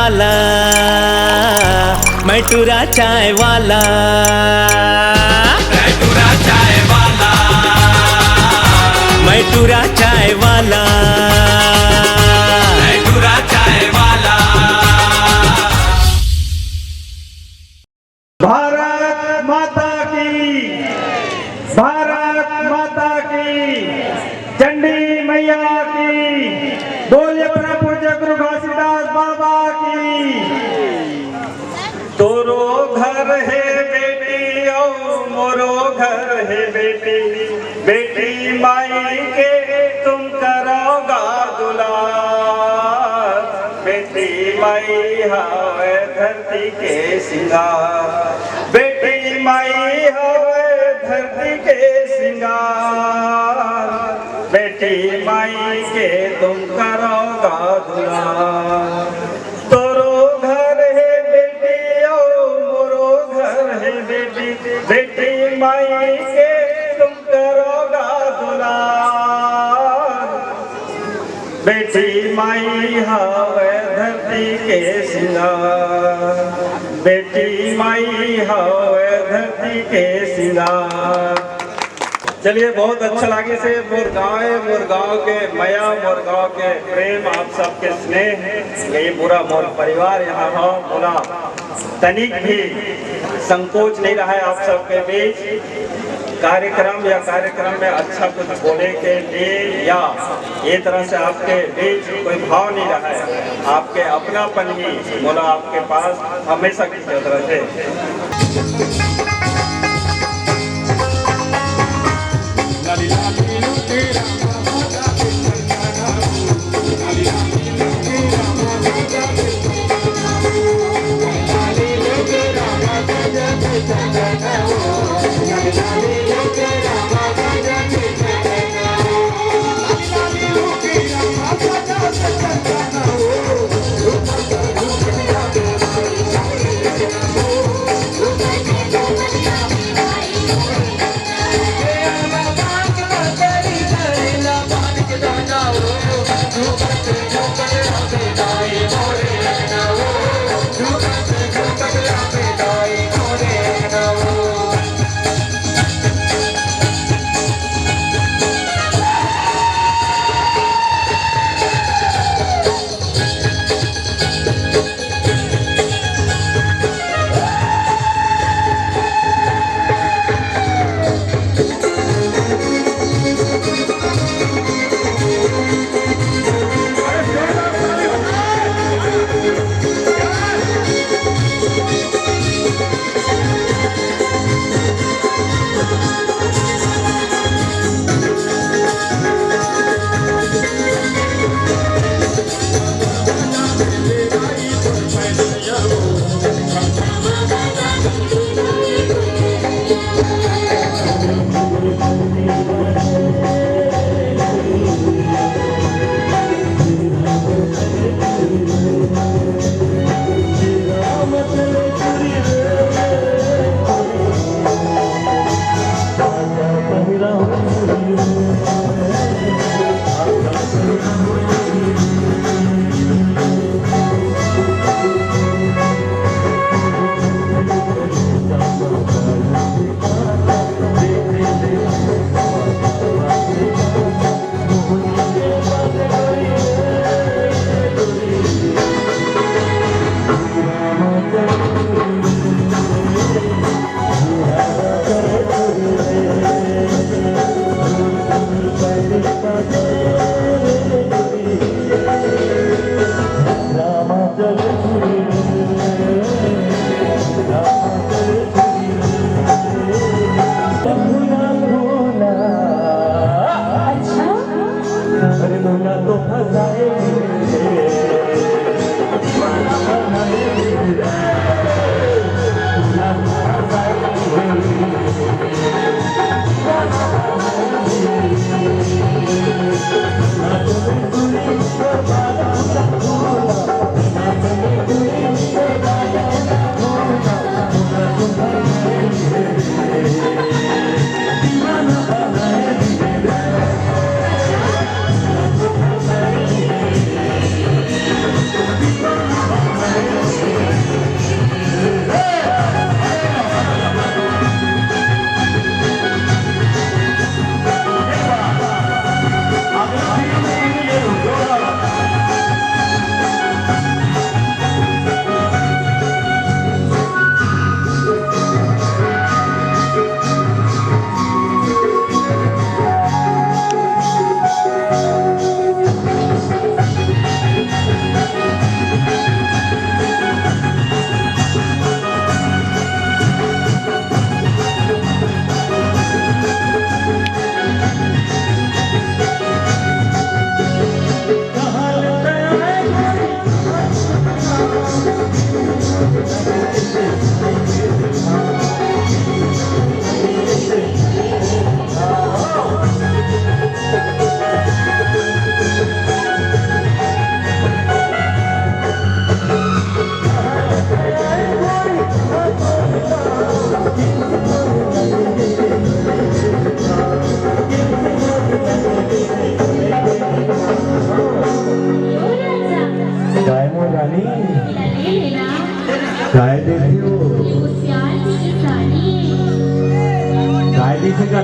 वाला, मैं टूरा चाय वाला, मैं टूरा चाय वाला, मैं टूरा चाय वाला, मैं टूरा चाय वाला। भारत माता की, भारत माता की, चंडी मैया की, बोलिए परम पूज्य गुरु घासीदास बाबा की। तोरो घर है बेटी और मोरो घर है बेटी, बेटी माई के तुम करोगा दुलार, बेटी माई हवे धरती के सिंगार, बेटी माई हवे धरती के सिंगार, बेटी माई के तुम करोगा दुलार। तोरो घर है बेटी और मोरो घर है बेटी, बेटी माई के तुम करोगा दुलार, बेटी माई हवे धरती के सिंगार, बेटी माई हवे धरती के सिंगार। चलिए, बहुत अच्छा लगे से मोर गाँव के माया, मोर गाँव के प्रेम, आप सबके स्नेह, ये पूरा मोर परिवार यहाँ हो, पूरा तनिक भी संकोच नहीं रहा है आप सबके बीच कार्यक्रम या कार्यक्रम में अच्छा कुछ बोले के लिए या ये तरह से आपके बीच कोई भाव नहीं रहा है, आपके अपनापन ही बोला आपके पास हमेशा किसी तरह से।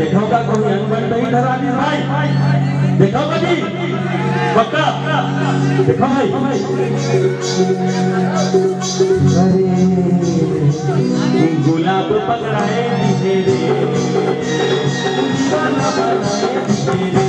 देखा होगा कोई अनबन नहीं धरा दी भाई, देखा होगा जी पक्का देखा भाई। अरे गुलाब पकड़ाए तेरे दीवाना बनाए तेरे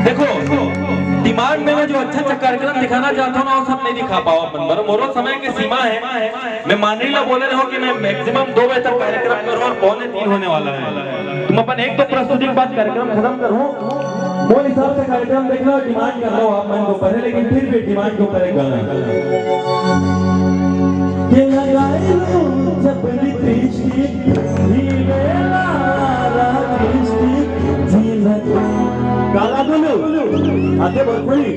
देखो डिमांड में मैं जो अच्छा कार्यक्रम दिखाना चाहता हूँ ना वो सब नहीं दिखा पाओ अपन मोरो समय की सीमा है। मैं माननीला बोले रहो कि मैं मैक्सिमम 2 बजे तक कार्यक्रम करूँ और 2:45 होने वाला है। तुम अपन एक तो प्रस्तुति के बाद कार्यक्रम खत्म करूँ वो हिसाब से कार्यक्रम देख लो, डिमांड कर लो आप मन को पहले, लेकिन फिर भी डिमांड को पहले गाना काला बोलो आते बरपड़ी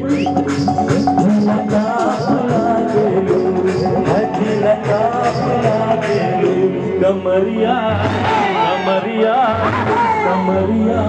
कमरिया कमरिया कमरिया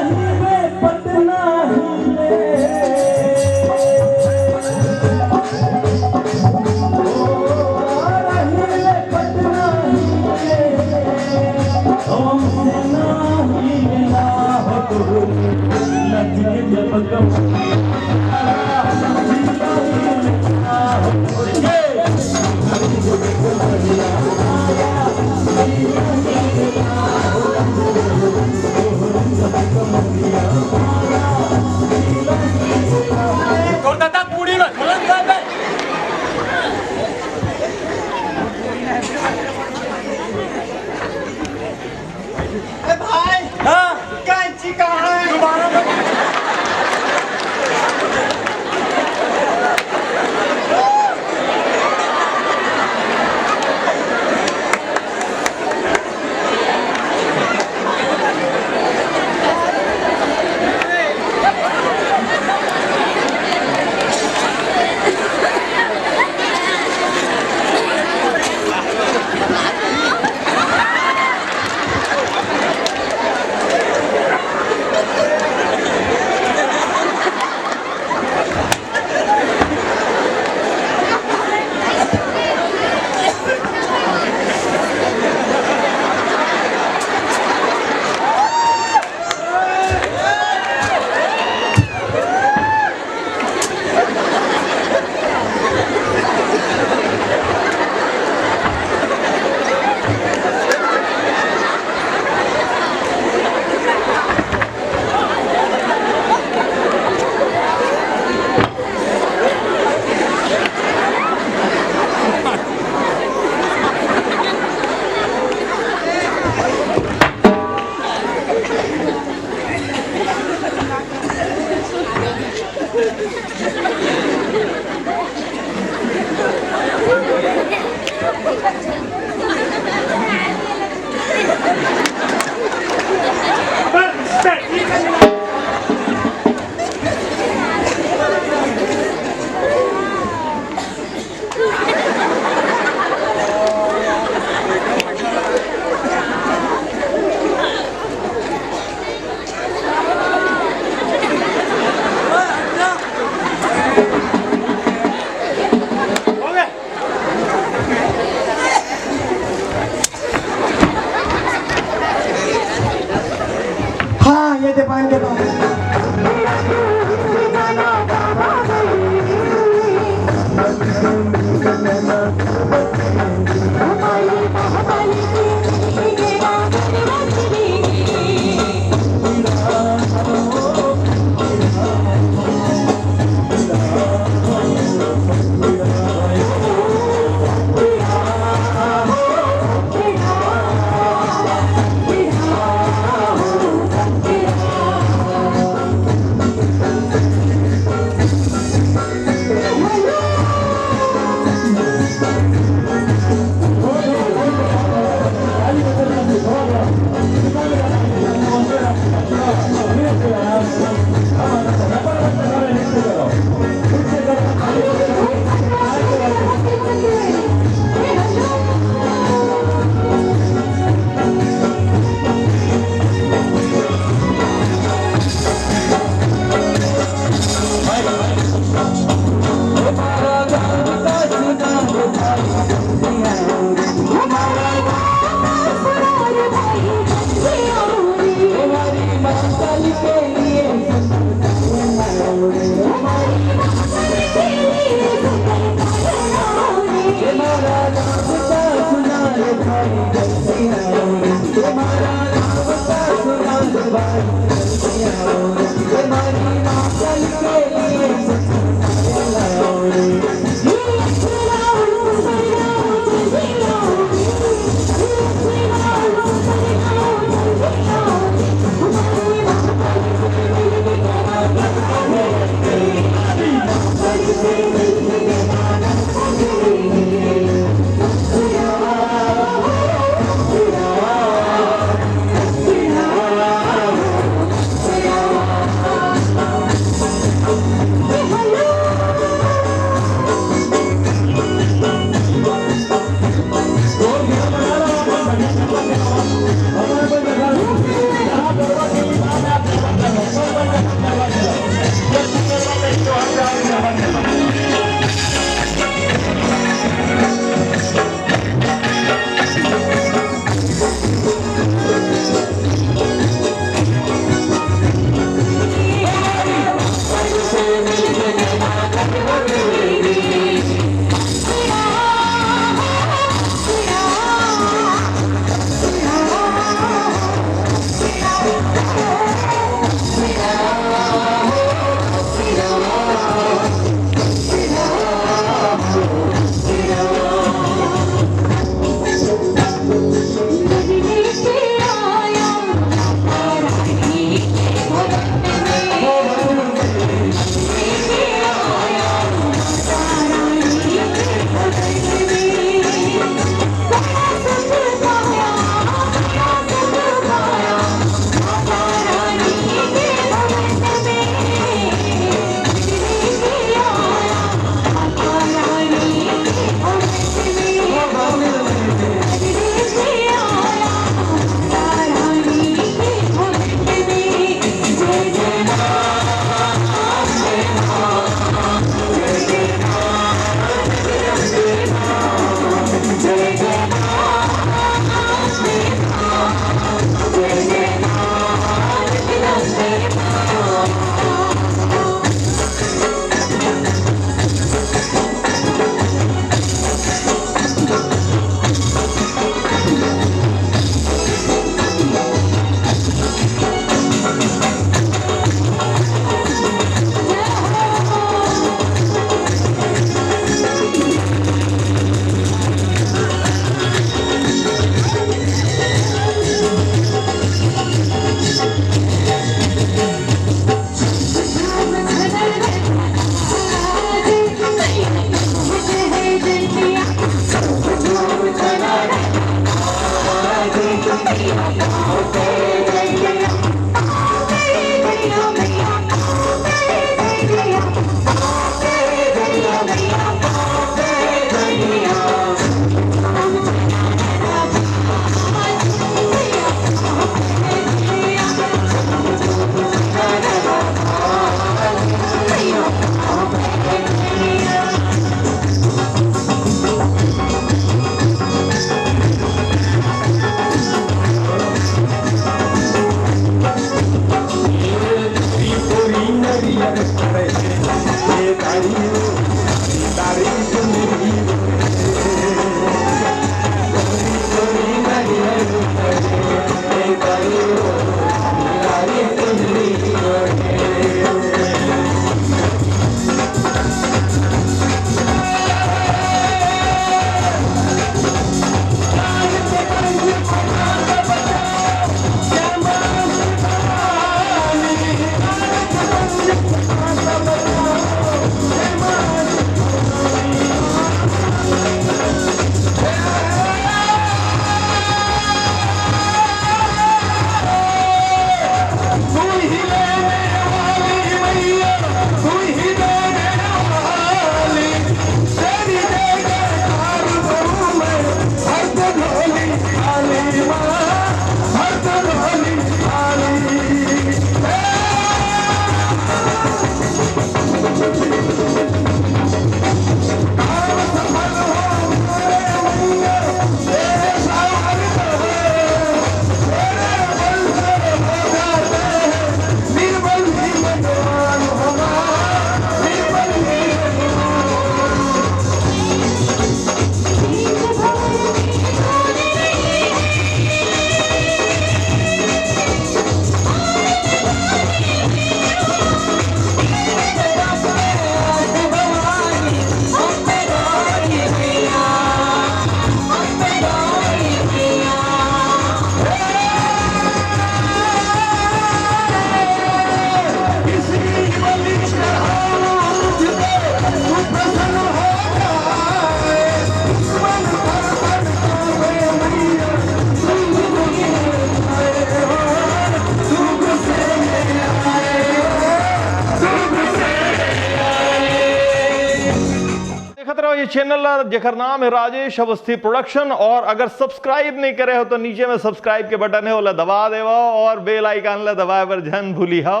चैनल जेकर नाम है राजेश अवस्थी प्रोडक्शन। और अगर सब्सक्राइब नहीं करे हो तो नीचे में सब्सक्राइब के बटन है वो दबा देवा और बेल आइकन ला दबाए पर जन भूली हो।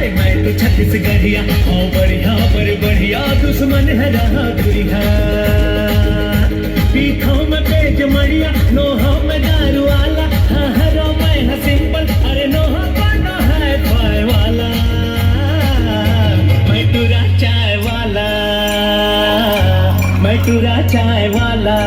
मैं तो छत्तीसगढ़िया हो बढ़िया पर बढ़िया दुश्मन है रहा दुरिया पीठों में पेज मरिया नोहा में दारू वाला हरो मैं है सिंपल अरे नोहा बना है पाए वाला मैं टूरा चाय वाला मैं टूरा चाय वाला।